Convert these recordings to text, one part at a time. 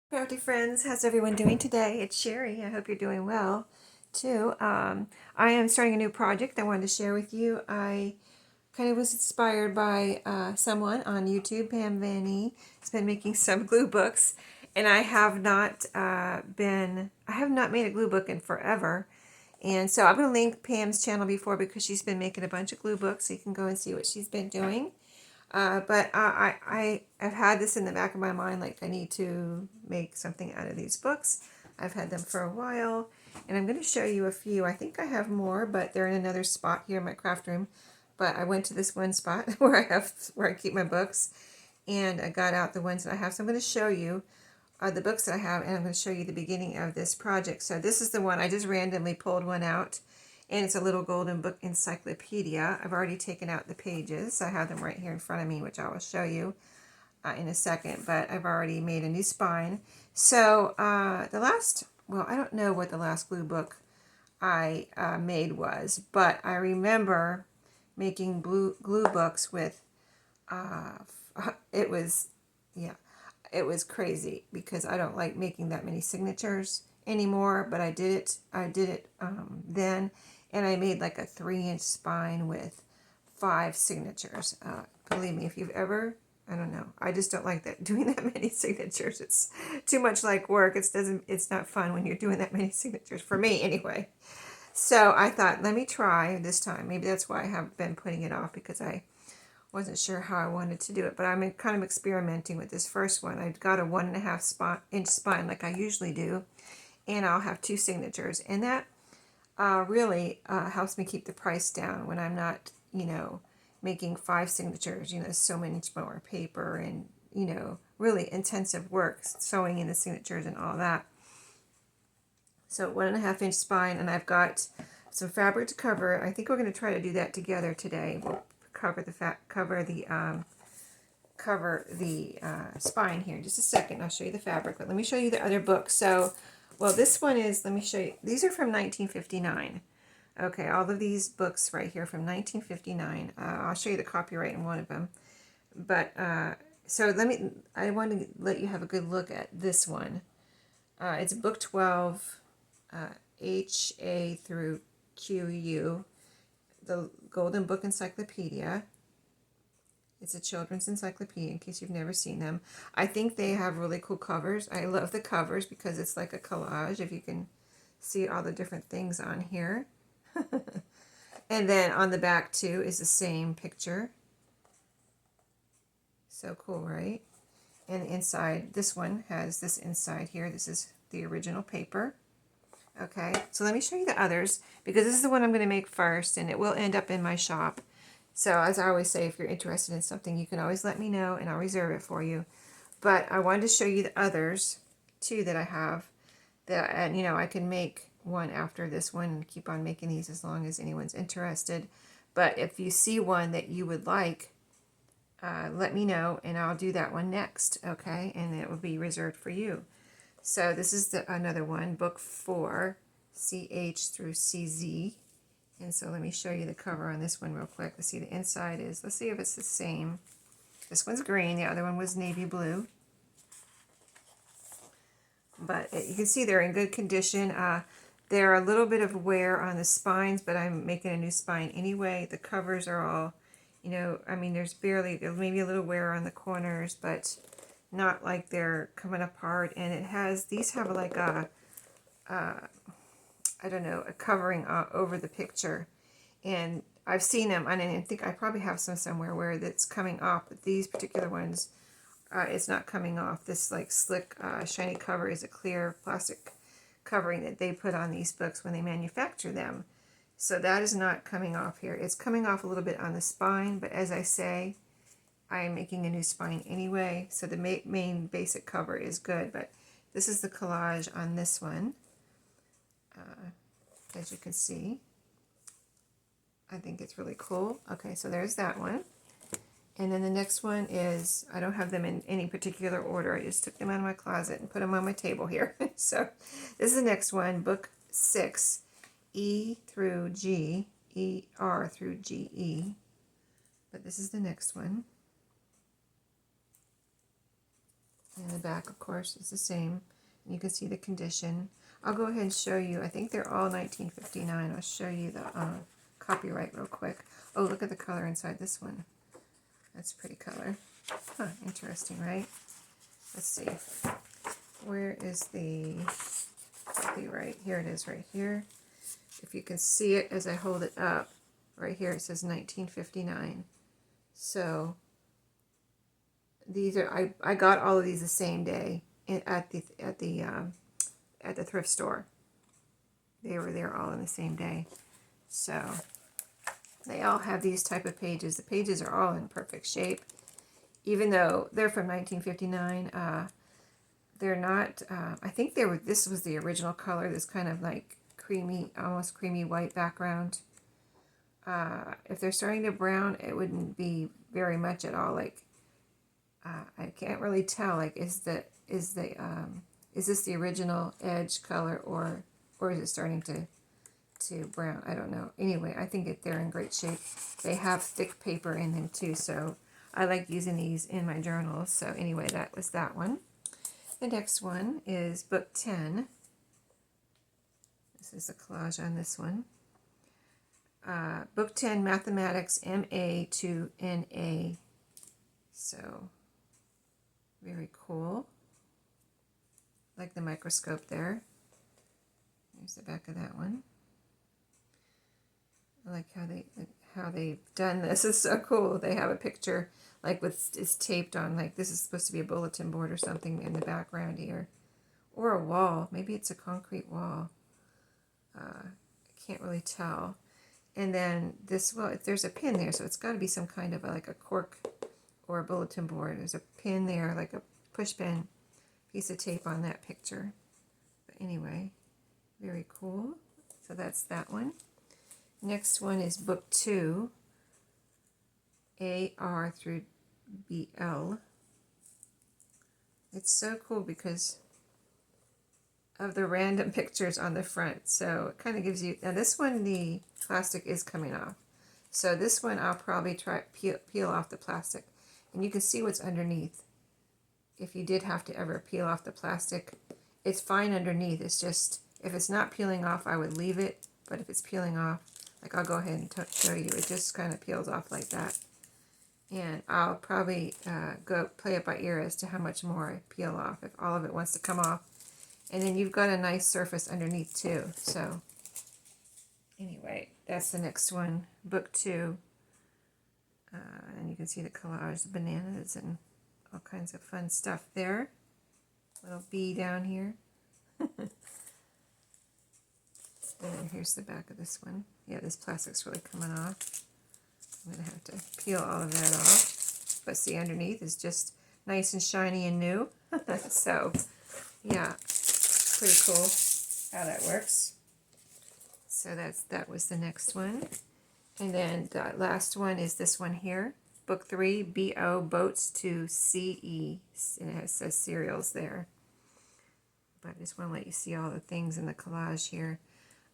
Crafty friends, how's everyone doing today? It's Sheree. I hope you're doing well too. I am starting a new project I wanted to share with you. I kind of was inspired by someone on YouTube, Pam Vanny. Has been making some glue books, and I have not made a glue book in forever. And so I'm going to link Pam's channel before because she's been making a bunch of glue books, so you can go and see what she's been doing. I've had this in the back of my mind, like I need to make something out of these books. I've had them for a while, and I'm going to show you a few. I think I have more, but they're in another spot here in my craft room. But I went to this one spot where I keep my books, and I got out the ones that I have. So I'm going to show you the books that I have, and I'm going to show you the beginning of this project. So this is the one, I just randomly pulled one out, and it's a little golden book encyclopedia. I've already taken out the pages. I have them right here in front of me, which I will show you in a second, but I've already made a new spine. So I don't know what the last glue book I made was, but I remember making glue books with, it was, yeah, it was crazy because I don't like making that many signatures anymore, but I did it then, and I made like a 3-inch spine with 5 signatures. Believe me, if you've ever, I don't know, I just don't like that doing that many signatures. It's too much like work. It's not fun when you're doing that many signatures, for me anyway. So I thought, let me try this time. Maybe that's why I have been putting it off, because I wasn't sure how I wanted to do it, but I'm kind of experimenting with this first one. I've got a 1.5-inch spine like I usually do, and I'll have 2 signatures, and that really helps me keep the price down when I'm not, making 5 signatures, so much more paper and, really intensive work, sewing in the signatures and all that. So 1.5-inch spine, and I've got some fabric to cover it. I think we're going to try to do that together today. We'll cover the spine here in just a second. I'll show you the fabric, but let me show you the other book. So, well, this one is, let me show you, these are from 1959. Okay, all of these books right here from 1959. I'll show you the copyright in one of them. But, so I want to let you have a good look at this one. It's book 12, HA through QU, the Golden Book Encyclopedia. It's a children's encyclopedia in case you've never seen them. I think they have really cool covers. I love the covers because it's like a collage, if you can see all the different things on here. And then on the back too is the same picture. So cool, right? And the inside, this one has this inside here. This is the original paper. Okay, so let me show you the others, because this is the one I'm going to make first, and it will end up in my shop. So as I always say, if you're interested in something, you can always let me know, and I'll reserve it for you. But I wanted to show you the others, too, that I have. And, I can make one after this one and keep on making these as long as anyone's interested. But if you see one that you would like, let me know, and I'll do that one next, okay? And it will be reserved for you. So this is another one, book 4, CH through CZ. And so let me show you the cover on this one real quick. Let's see, the inside is, let's see if it's the same. This one's green, the other one was navy blue. But you can see they're in good condition. There are a little bit of wear on the spines, but I'm making a new spine anyway. The covers are all, there's maybe a little wear on the corners, but not like they're coming apart. And these have like I don't know, a covering over the picture. And I've seen them, and I think I probably have some somewhere where it's coming off, but these particular ones, it's not coming off. This like slick, shiny cover is a clear plastic covering that they put on these books when they manufacture them. So that is not coming off here. It's coming off a little bit on the spine, but as I say, I am making a new spine anyway, so the main basic cover is good. But this is the collage on this one, as you can see. I think it's really cool. Okay, so there's that one. And then the next one is, I don't have them in any particular order. I just took them out of my closet and put them on my table here. So this is the next one, book 6, E through G, ER through GE. But this is the next one. And the back, of course, is the same. And you can see the condition. I'll go ahead and show you. I think they're all 1959. I'll show you the copyright real quick. Oh, look at the color inside this one. That's a pretty color. Huh, interesting, right? Let's see. Where is the copyright? Here it is right here. If you can see it as I hold it up, right here it says 1959. So these are I got all of these the same day at the thrift store. They were there all in the same day. So they all have these type of pages. The pages are all in perfect shape. Even though they're from 1959, they're not, I think this was the original color, this kind of like creamy, almost creamy white background. If they're starting to brown, it wouldn't be very much at all. Like, I can't really tell, like, is this the original edge color, or is it starting to brown? I don't know. Anyway, I think they're in great shape. They have thick paper in them too, so I like using these in my journals. So anyway, that was that one. The next one is book 10. This is a collage on this one. Book 10, Mathematics, MA to NA. So, very cool. Like the microscope there. Here's the back of that one. I like how they've done this. It's so cool. They have a picture like it's taped on, like this is supposed to be a bulletin board or something in the background here, or a wall. Maybe it's a concrete wall. I can't really tell. And then this, well, there's a pin there, so it's got to be some kind of like a cork or a bulletin board. There's a pin there, like a push pin, piece of tape on that picture. But anyway, very cool. So that's that one. Next one is book 2, AR through BL. It's so cool because of the random pictures on the front. So it kind of gives you, now this one, the plastic is coming off. So this one I'll probably try peel off the plastic. And you can see what's underneath. If you did have to ever peel off the plastic, it's fine underneath. It's just, if it's not peeling off, I would leave it. But if it's peeling off, like I'll go ahead and show you, it just kind of peels off like that. And I'll probably go play it by ear as to how much more I peel off, if all of it wants to come off. And then you've got a nice surface underneath too. So anyway, that's the next one, book 2. And you can see the collage, the bananas and all kinds of fun stuff there. Little bee down here. And then here's the back of this one. Yeah, this plastic's really coming off. I'm going to have to peel all of that off. But see, underneath is just nice and shiny and new. So, yeah, pretty cool how that works. So that was the next one. And then the last one is this one here. Book 3, BO, Boats to CE. And it says cereals there. But I just want to let you see all the things in the collage here.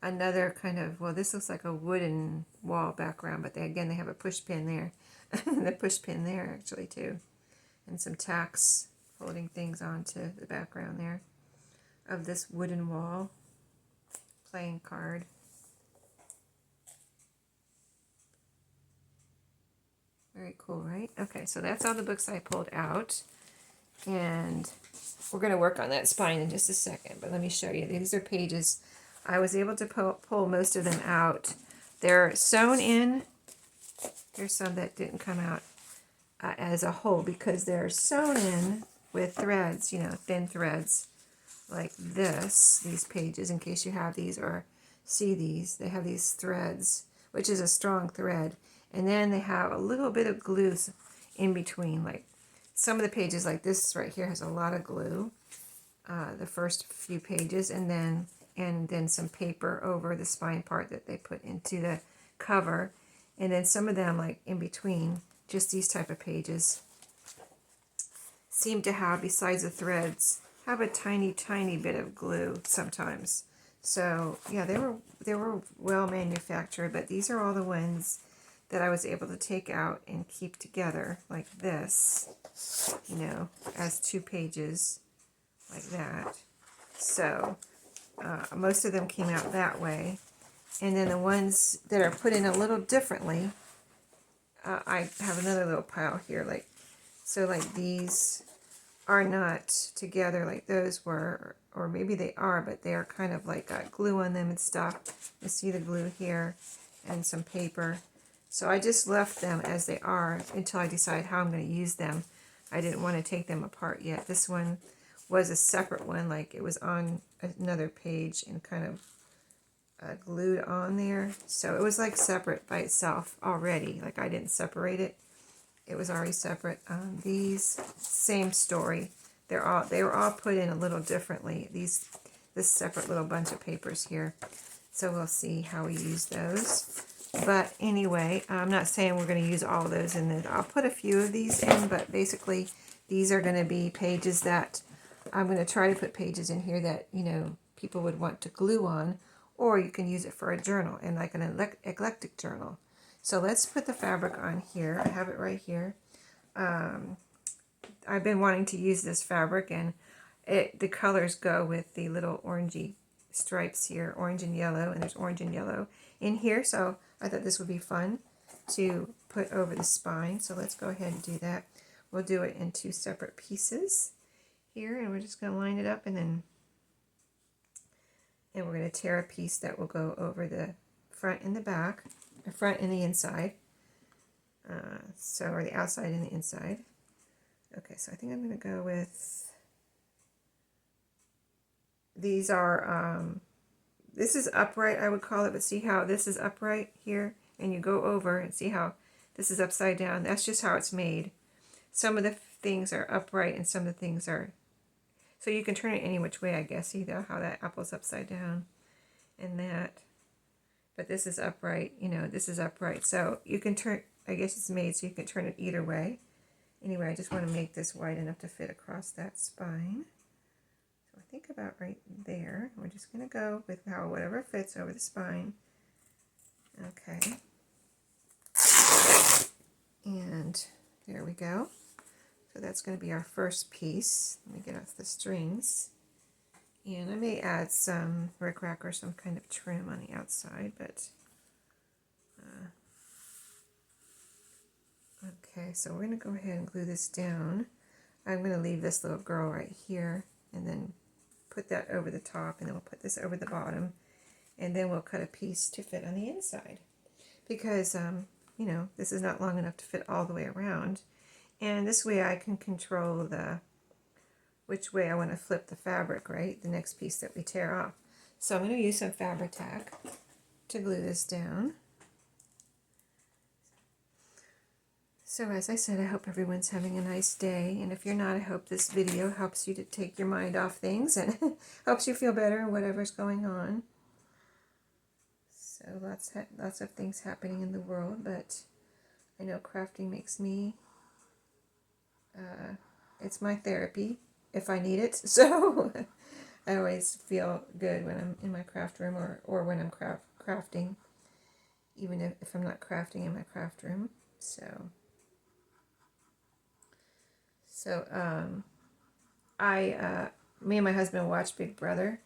Another kind of, well, this looks like a wooden wall background, but they have a push pin there. The push pin there, actually, too. And some tacks holding things onto the background there of this wooden wall. Playing card. Very cool, right? Okay, so that's all the books I pulled out. And we're going to work on that spine in just a second, but let me show you. These are pages. I was able to pull most of them out. They're sewn in. There's some that didn't come out as a whole because they're sewn in with threads, you know, thin threads like this, these pages, in case you have these or see these. They have these threads, which is a strong thread. And then they have a little bit of glue in between. Like some of the pages, like this right here, has a lot of glue. The first few pages, and then some paper over the spine part that they put into the cover. And then some of them, like in between, just these type of pages, seem to have, besides the threads, have a tiny, tiny bit of glue sometimes. So yeah, they were well manufactured, but these are all the ones that I was able to take out and keep together like this, you know, as 2 pages like that. So most of them came out that way. And then the ones that are put in a little differently, I have another little pile here. Like, so like these are not together like those were, or maybe they are, but they are kind of like got glue on them and stuff. You see the glue here and some paper. So I just left them as they are until I decide how I'm going to use them. I didn't want to take them apart yet. This one was a separate one, like it was on another page and kind of glued on there. So it was like separate by itself already. Like I didn't separate it. It was already separate. These, same story. They were all put in a little differently. This separate little bunch of papers here. So we'll see how we use those. But anyway, I'm not saying we're going to use all of those in this. I'll put a few of these in, but basically these are going to be pages that I'm going to try to put pages in here that, you know, people would want to glue on, or you can use it for a journal, and like an eclectic journal. So let's put the fabric on here. I have it right here. I've been wanting to use this fabric, and the colors go with the little orangey stripes here, orange and yellow, and there's orange and yellow in here. So I thought this would be fun to put over the spine. So let's go ahead and do that. We'll do it in 2 separate pieces here, and we're just going to line it up, and then we're going to tear a piece that will go over the front and the back, the front and the inside, or the outside and the inside. Okay, so I think I'm going to go with, these are, this is upright, I would call it, but see how this is upright here, and you go over and see how this is upside down. That's just how it's made. Some of the things are upright and some of the things are, so you can turn it any which way, I guess. See how that apple's upside down and that, but this is upright, you know, this is upright. So you can turn, I guess it's made so you can turn it either way. Anyway, I just want to make this wide enough to fit across that spine. So I think about right there. We're just going to go with whatever fits over the spine. Okay. And there we go. So that's going to be our first piece. Let me get off the strings. And I may add some rickrack or some kind of trim on the outside, but okay, so we're going to go ahead and glue this down. I'm going to leave this little girl right here and then put that over the top, and then we'll put this over the bottom, and then we'll cut a piece to fit on the inside because, you know, this is not long enough to fit all the way around. And this way I can control which way I want to flip the fabric, right? The next piece that we tear off. So I'm going to use some fabric tack to glue this down. So as I said, I hope everyone's having a nice day. And if you're not, I hope this video helps you to take your mind off things and helps you feel better in whatever's going on. So lots of things happening in the world, but I know crafting makes me, it's my therapy if I need it. So I always feel good when I'm in my craft room or when I'm crafting, even if I'm not crafting in my craft room. Me and my husband watched Big Brother,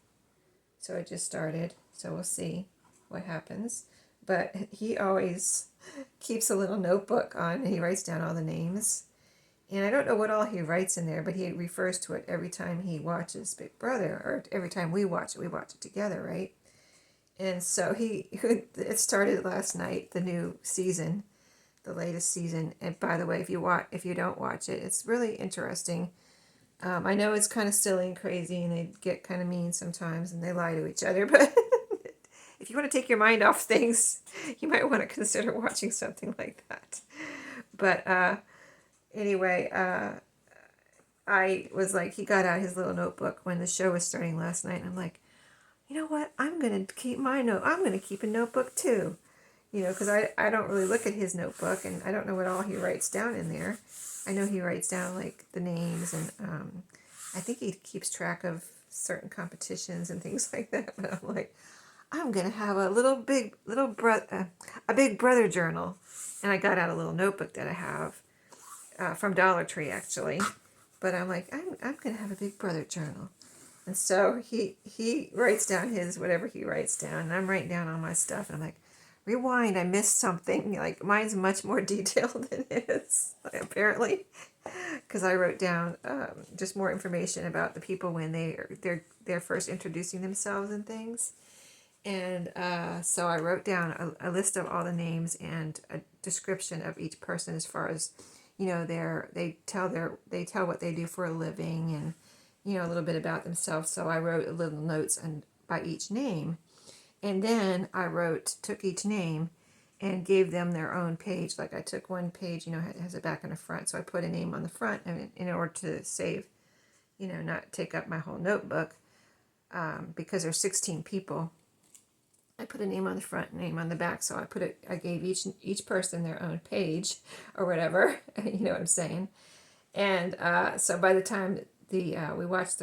so I just started, so we'll see what happens. But he always keeps a little notebook on, and he writes down all the names. And I don't know what all he writes in there, but he refers to it every time he watches Big Brother, or every time we watch it together, right? And so it started last night, the new season, the latest season. And by the way, if you don't watch it, it's really interesting. I know it's kind of silly and crazy, and they get kind of mean sometimes, and they lie to each other, but if you want to take your mind off things, you might want to consider watching something like that. But anyway, I was like, he got out his little notebook when the show was starting last night, and I'm like, you know what, I'm going to keep I'm going to keep a notebook too. You know, because I don't really look at his notebook, and I don't know what all he writes down in there. I know he writes down, like, the names, and I think he keeps track of certain competitions and things like that. But I'm like, I'm gonna have a a big brother journal, and I got out a little notebook that I have from Dollar Tree actually. But I'm like, I'm gonna have a big brother journal, and so he writes down his whatever he writes down, and I'm writing down all my stuff, and I'm like, rewind, I missed something. Like mine's much more detailed than his, apparently, because I wrote down just more information about the people when they're first introducing themselves and things. And so I wrote down a list of all the names and a description of each person as far as, they tell what they do for a living and, a little bit about themselves. So I wrote little notes by each name. And then took each name and gave them their own page. Like I took one page, it has a back and a front. So I put a name on the front and in order to save, not take up my whole notebook, because there's 16 people. I put a name on the front, name on the back. So I gave each person their own page or whatever, you know what I'm saying? And so by the time we watched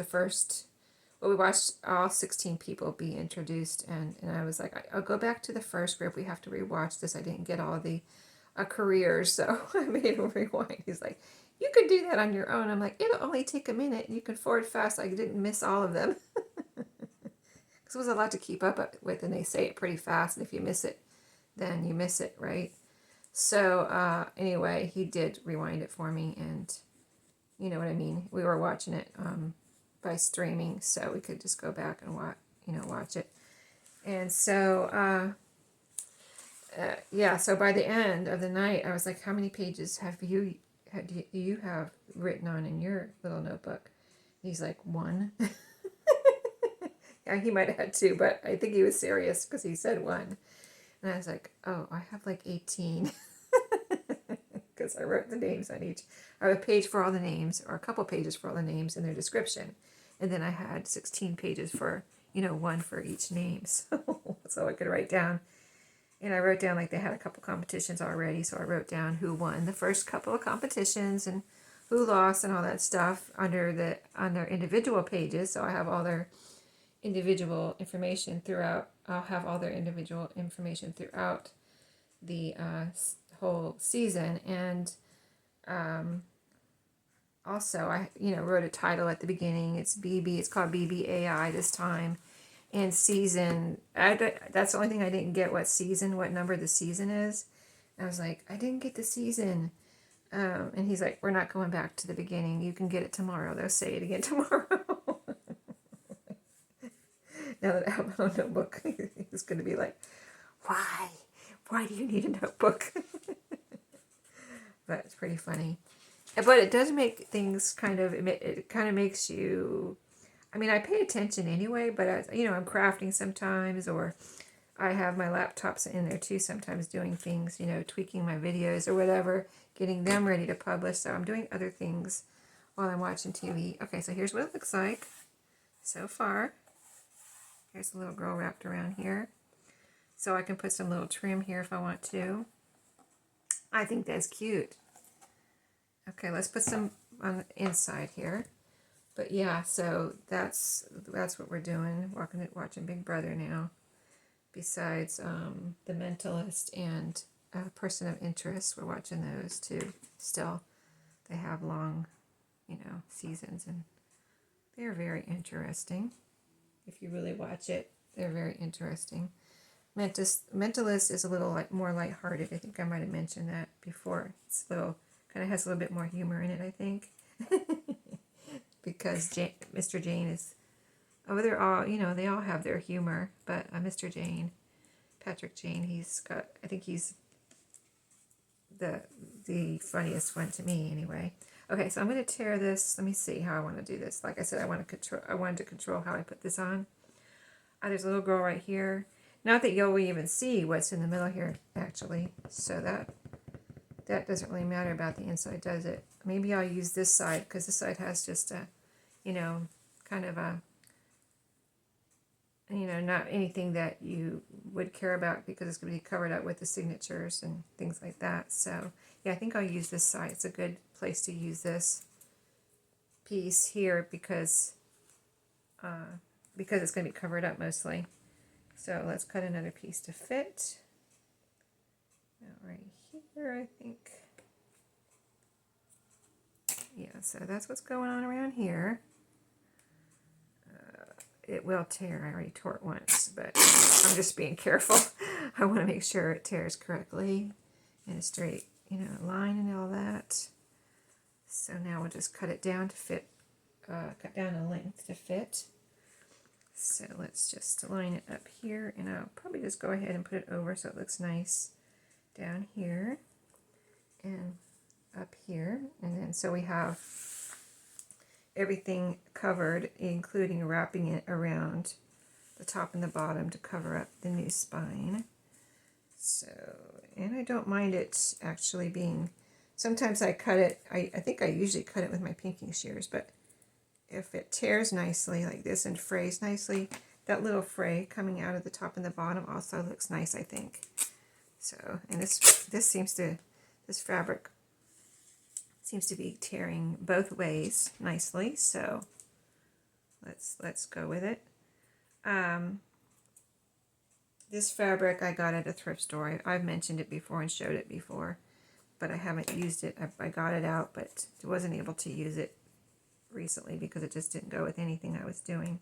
we watched all 16 people be introduced, and I was like, I'll go back to the first group. We have to rewatch this. I didn't get all the careers, so I made him rewind. He's like, you could do that on your own. I'm like, it'll only take a minute. You can forward fast. I didn't miss all of them. Because it was a lot to keep up with, and they say it pretty fast, and if you miss it, then you miss it, right? So anyway, he did rewind it for me, and you know what I mean. We were watching it by streaming, so we could just go back and watch it. And so yeah, so by the end of the night, I was like, how many pages do you have written on in your little notebook? He's like, 1. Yeah, he might have had 2, but I think he was serious because he said 1. And I was like, oh, I have like 18. Because I wrote the names on each. I have a page for all the names, or a couple pages for all the names and their description. And then I had 16 pages for, 1 for each name. So I could write down. And I wrote down, like, they had a couple competitions already. So I wrote down who won the first couple of competitions and who lost and all that stuff on their individual pages. So I have all their individual information throughout. I'll have all their individual information throughout the whole season. And also I wrote a title at the beginning. It's called BBAI this time. And season, that's the only thing I didn't get, what number the season is. I was like, I didn't get the season. And he's like, we're not going back to the beginning. You can get it tomorrow. They'll say it again tomorrow. Now that I have my own notebook, he's going to be like, why? Why do you need a notebook? But it's pretty funny. But it does make things it kind of makes you, I pay attention anyway, but I'm crafting sometimes, or I have my laptops in there too sometimes doing things, tweaking my videos or whatever, getting them ready to publish. So I'm doing other things while I'm watching TV. Okay, so here's what it looks like so far. Here's a little girl wrapped around here. So I can put some little trim here if I want to. I think that's cute. Okay, let's put some on the inside here. But yeah, so that's what we're doing. Watching Big Brother now. Besides The Mentalist and Person of Interest, we're watching those too. Still, they have long, seasons, and they're very interesting. If you really watch it, they're very interesting. Mentalist is a little more lighthearted. I think I might have mentioned that before. It's kind of has a little bit more humor in it, I think. Because Mr. Jane is, they're all, they all have their humor, but Mr. Jane, Patrick Jane, I think he's the funniest one to me anyway. Okay, so I'm going to tear this. Let me see how I want to do this. Like I said, I wanted to control how I put this on. There's a little girl right here. Not that you'll even see what's in the middle here, actually. So that doesn't really matter about the inside, does it? Maybe I'll use this side, because this side has just a, kind of a, not anything that you would care about, because it's going to be covered up with the signatures and things like that. So yeah, I think I'll use this side. It's a good place to use this piece here because it's going to be covered up mostly. So let's cut another piece to fit. Now right here, I think. Yeah, so that's what's going on around here. It will tear. I already tore it once, but I'm just being careful. I want to make sure it tears correctly in a straight, line and all that. So now we'll just cut it down to fit, cut down a length to fit. So let's just line it up here, and I'll probably just go ahead and put it over so it looks nice down here and up here. And then so we have everything covered, including wrapping it around the top and the bottom to cover up the new spine. So, and I don't mind it actually being, sometimes I cut it, I think I usually cut it with my pinking shears, but if it tears nicely like this and frays nicely, that little fray coming out of the top and the bottom also looks nice, I think. So, and this fabric seems to be tearing both ways nicely, so let's go with it. This fabric I got at a thrift store. I've mentioned it before and showed it before, but I haven't used it. I got it out, but wasn't able to use it recently because it just didn't go with anything I was doing.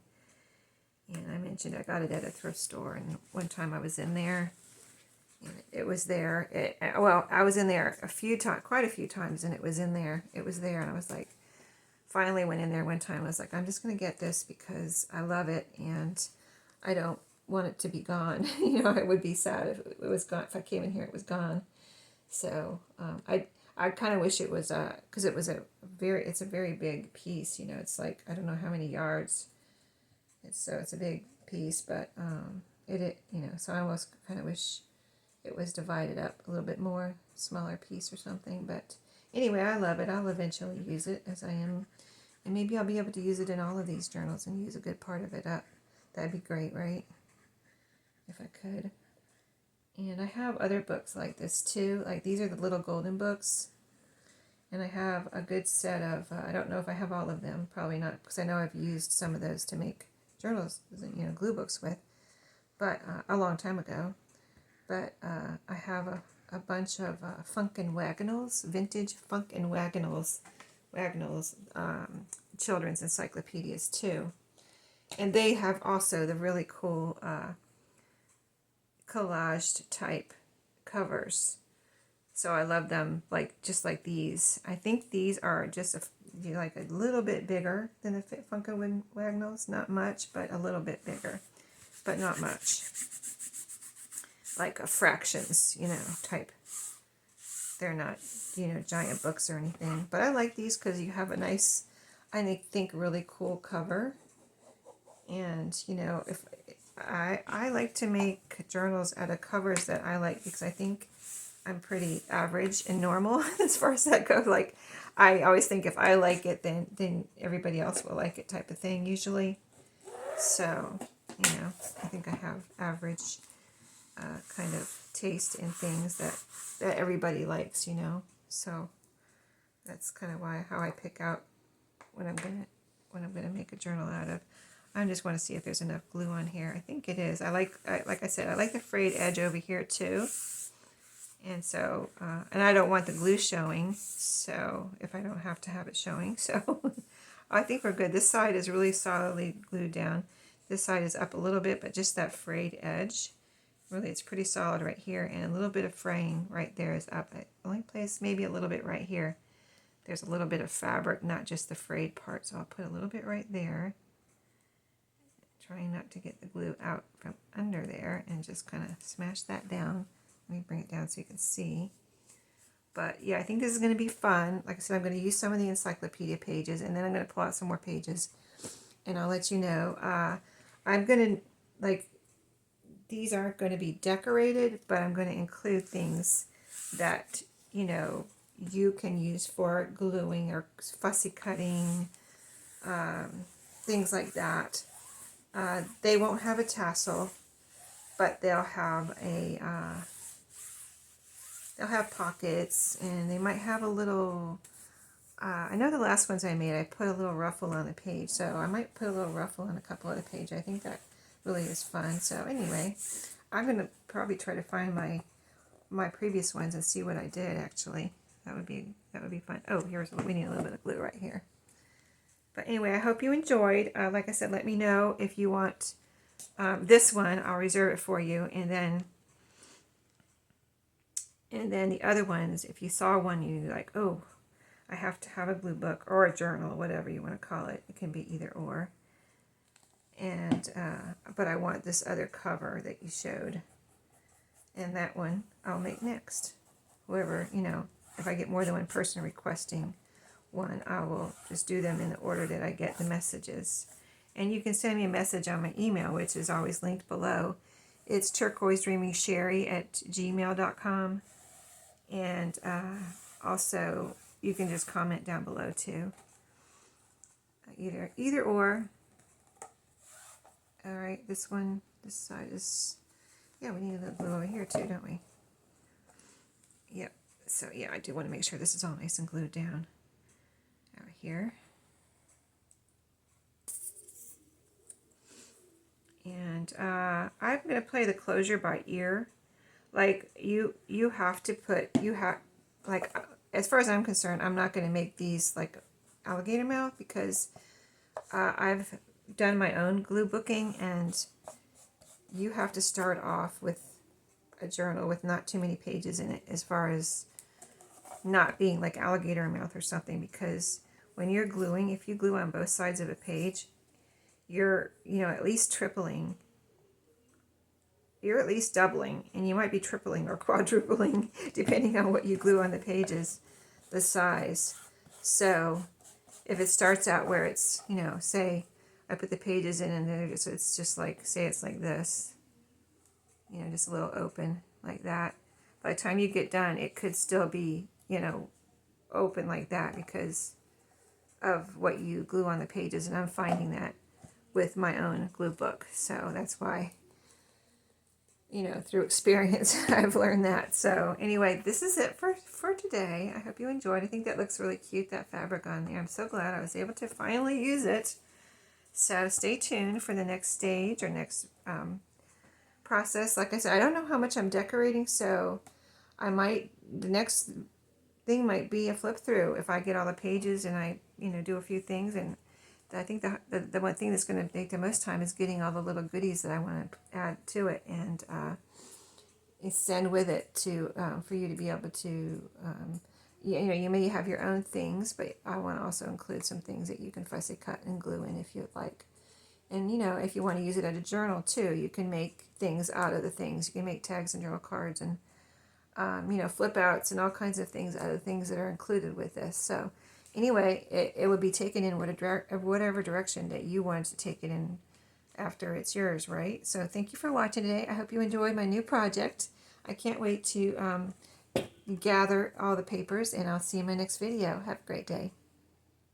And I mentioned I got it at a thrift store, and one time I was in there, and it was there. Well, I was in there quite a few times, and it was in there. It was there, and I was like, finally went in there one time. I was like, I'm just going to get this because I love it, and I don't want it to be gone. I would be sad if it was gone. If I came in here, it was gone. So I kind of wish it was because it's a very big piece. It's like, I don't know how many yards. It's a big piece, but so I almost kind of wish it was divided up a little bit more, smaller piece or something. But anyway, I love it. I'll eventually use it as I am, and maybe I'll be able to use it in all of these journals and use a good part of it up. That'd be great, right? If I could. And I have other books like this too. Like these are the little golden books. And I have a good set of, I don't know if I have all of them, probably not, because I know I've used some of those to make journals, glue books with, but a long time ago. But I have a bunch of Funk and Wagnalls, vintage Funk and Wagnalls children's encyclopedias too. And they have also the really cool collaged type covers. So I love them, just like these. I think these are just a little bit bigger than the Funk and Wagnalls. Not much, but a little bit bigger, but not much. Like a fractions, type. They're not, giant books or anything. But I like these because you have a nice, I think, really cool cover. And, if I like to make journals out of covers that I like because I think I'm pretty average and normal as far as that goes. Like, I always think if I like it, then everybody else will like it type of thing usually. So, I think I have average kind of taste in things that everybody likes, So that's kind of how I pick out what I'm gonna make a journal out of. I just want to see if there's enough glue on here. I think it is. Like I said, I like the frayed edge over here too. And so, and I don't want the glue showing, so if I don't have to have it showing. So I think we're good. This side is really solidly glued down. This side is up a little bit, but just that frayed edge. Really, it's pretty solid right here, and a little bit of fraying right there is up. The only place maybe a little bit right here. There's a little bit of fabric, not just the frayed part, so I'll put a little bit right there. Trying not to get the glue out from under there, and just kind of smash that down. Let me bring it down so you can see. But yeah, I think this is going to be fun. Like I said, I'm going to use some of the encyclopedia pages, and then I'm going to pull out some more pages, and I'll let you know. I'm going to, these aren't going to be decorated, but I'm going to include things that, you can use for gluing or fussy cutting, things like that. They won't have a tassel, but they'll have pockets, and they might have a little, I know the last ones I made, I put a little ruffle on the page, so I might put a little ruffle on a couple of the pages. I think really is fun. So anyway, I'm going to probably try to find my previous ones and see what I did actually. That would be fun. Oh, we need a little bit of glue right here. But anyway, I hope you enjoyed. Like I said, let me know if you want this one. I'll reserve it for you. And then the other ones, if you saw one, you're like, oh, I have to have a glue book or a journal, whatever you want to call it. It can be either or. And but I want this other cover that you showed. And that one I'll make next. Whoever, if I get more than one person requesting one, I will just do them in the order that I get the messages. And you can send me a message on my email, which is always linked below. It's turquoisedreamingsheree@gmail.com. And also, you can just comment down below too. Either or. All right, this side is, yeah, we need a little glue over here too, don't we? Yep. So yeah, I do want to make sure this is all nice and glued down over here. And I'm going to play the closure by ear. Like you have to put, like, as far as I'm concerned, I'm not going to make these like alligator mouth because I've done my own glue booking, and you have to start off with a journal with not too many pages in it, as far as not being like alligator mouth or something, because when you're gluing, if you glue on both sides of a page, you're at least tripling, you're at least doubling, and you might be tripling or quadrupling depending on what you glue on the pages, the size. So if it starts out where it's, say I put the pages in and then it's just like, say it's like this, just a little open like that. By the time you get done, it could still be, open like that because of what you glue on the pages. And I'm finding that with my own glue book. So that's why, through experience, I've learned that. So anyway, this is it for today. I hope you enjoyed. I think that looks really cute, that fabric on there. I'm so glad I was able to finally use it. So stay tuned for the next stage or next process. Like I said, I don't know how much I'm decorating, so the next thing might be a flip through if I get all the pages and I, do a few things. And I think the one thing that's going to take the most time is getting all the little goodies that I want to add to it and send with it to for you to be able to, you may have your own things, but I want to also include some things that you can fussy cut and glue in if you'd like. And, if you want to use it as a journal too, you can make things out of the things. You can make tags and journal cards and, flip outs and all kinds of things out of the things that are included with this. So anyway, it would be taken in whatever direction that you want to take it in after it's yours, right? So thank you for watching today. I hope you enjoyed my new project. I can't wait to gather all the papers, and I'll see you in my next video. Have a great day.